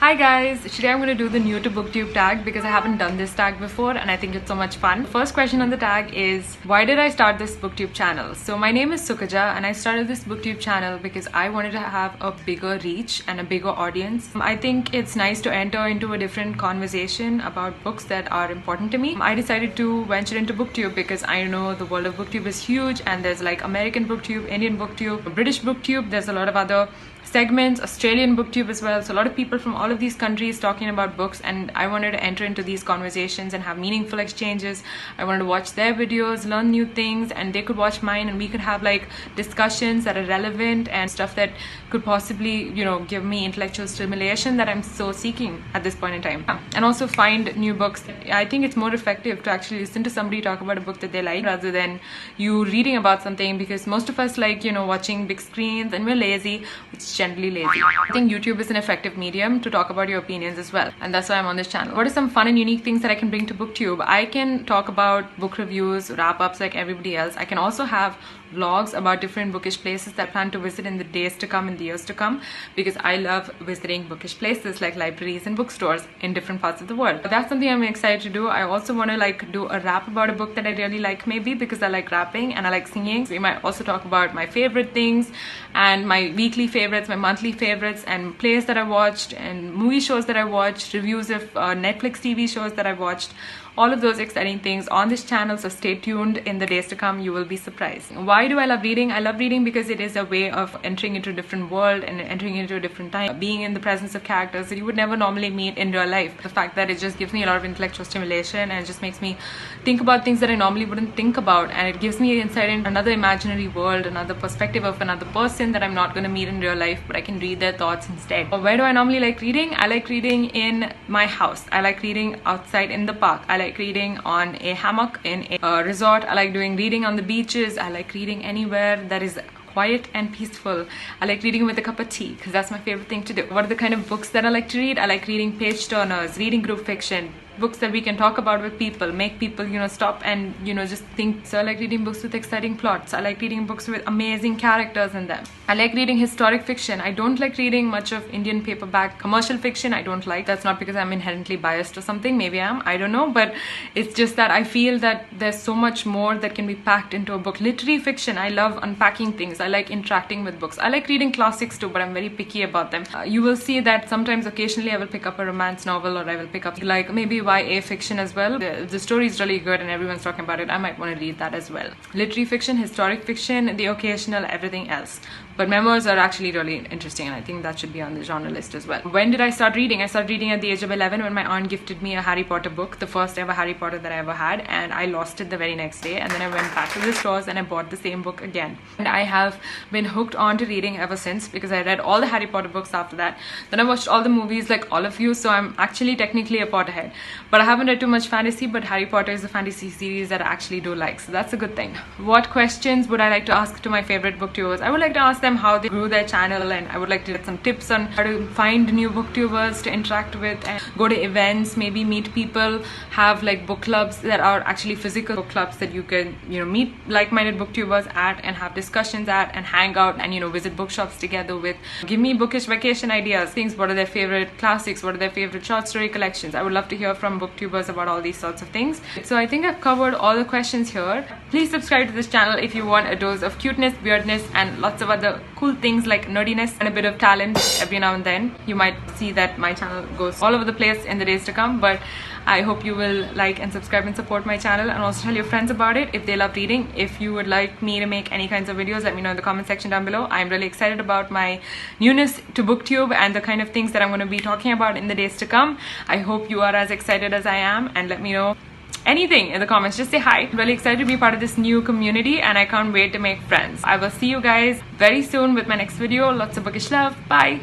Hi guys, today I'm going to do the new to booktube tag because I haven't done this tag before and I think it's so much fun. First question on the tag is, why did I start this booktube channel? So my name is Sukhaja and I started this booktube channel because I wanted to have a bigger reach and a bigger audience. I think it's nice to enter into a different conversation about books that are important to me. I decided to venture into booktube because I know the world of booktube is huge and there's like American booktube, Indian booktube, British booktube, there's a lot of other segments, Australian booktube as well. So a lot of people from all of these countries talking about books, and I wanted to enter into these conversations and have meaningful exchanges. I wanted to watch their videos, learn new things, and they could watch mine and we could have like discussions that are relevant and stuff that could possibly, give me intellectual stimulation that I'm so seeking at this point in time. And also find new books. I think it's more effective to actually listen to somebody talk about a book that they like rather than you reading about something, because most of us like, watching big screens and we're lazy, which is generally lazy. I think YouTube is an effective medium to talk about your opinions as well, and that's why I'm on this channel. What are some fun and unique things that I can bring to booktube? I can talk about book reviews, wrap-ups like everybody else. I can also have vlogs about different bookish places that I plan to visit in the days to come, in the years to come, because I love visiting bookish places like libraries and bookstores in different parts of the world. But that's something I'm excited to do. I also want to do a rap about a book that I really like, maybe because I like rapping and I like singing. We might also talk about my favorite things and my weekly favorites, my monthly favorites, and plays that I watched and movie shows that I watched, reviews of Netflix TV shows that I watched. All of those exciting things on this channel, so stay tuned. In the days to come, you will be surprised. Why do I love reading? I love reading because it is a way of entering into a different world and entering into a different time, being in the presence of characters that you would never normally meet in real life. The fact that it just gives me a lot of intellectual stimulation and it just makes me think about things that I normally wouldn't think about, and it gives me insight in another imaginary world, another perspective of another person that I'm not going to meet in real life, but I can read their thoughts instead. Where do I normally like reading? I like reading in my house. I like reading outside in the park. I like reading on a hammock in a resort. I like doing reading on the beaches. I like reading anywhere that is quiet and peaceful. I like reading with a cup of tea because that's my favorite thing to do. What are the kind of books that I like to read? I like reading page turners, reading group fiction, books that we can talk about with people, make people stop and just think. So I like reading books with exciting plots. I like reading books with amazing characters in them. I like reading historic fiction. I don't like reading much of Indian paperback commercial fiction. I don't like. That's not because I'm inherently biased or something. Maybe I am, I don't know, but it's just that I feel that there's so much more that can be packed into a book. Literary fiction, I love unpacking things. I like interacting with books. I like reading classics too, but I'm very picky about them. You will see that sometimes occasionally I will pick up a romance novel, or I will pick up like maybe YA fiction as well. The story is really good and everyone's talking about it. I might want to read that as well. Literary fiction, historic fiction, the occasional, everything else. But memoirs are actually really interesting and I think that should be on the genre list as well. When did I start reading? I started reading at the age of 11 when my aunt gifted me a Harry Potter book, the first ever Harry Potter that I ever had, and I lost it the very next day, and then I went back to the stores and I bought the same book again. And I have been hooked on to reading ever since because I read all the Harry Potter books after that. Then I watched all the movies like all of you, so I'm actually technically a Potterhead. But I haven't read too much fantasy, but Harry Potter is a fantasy series that I actually do like, so that's a good thing. What questions would I like to ask to my favorite booktubers? I would like to ask them how they grew their channel, and I would like to get some tips on how to find new booktubers to interact with and go to events, maybe meet people, have like book clubs that are actually physical book clubs that you can meet like-minded booktubers at and have discussions at and hang out and visit bookshops together with. Give me bookish vacation ideas, things. What are their favorite classics? What are their favorite short story collections? I would love to hear from booktubers about all these sorts of things. So I think I've covered all the questions here. Please subscribe to this channel if you want a dose of cuteness, weirdness, and lots of other cool things like nerdiness and a bit of talent every now and then. You might see that my channel goes all over the place in the days to come, but I hope you will like and subscribe and support my channel, and also tell your friends about it if they love reading. If you would like me to make any kinds of videos, let me know in the comment section down below. I'm really excited about my newness to booktube and the kind of things that I'm going to be talking about in the days to come. I hope you are as excited as I am, and let me know anything in the comments. Just say hi. I'm really excited to be part of this new community and I can't wait to make friends. I will see you guys very soon with my next video. Lots of bookish love. Bye.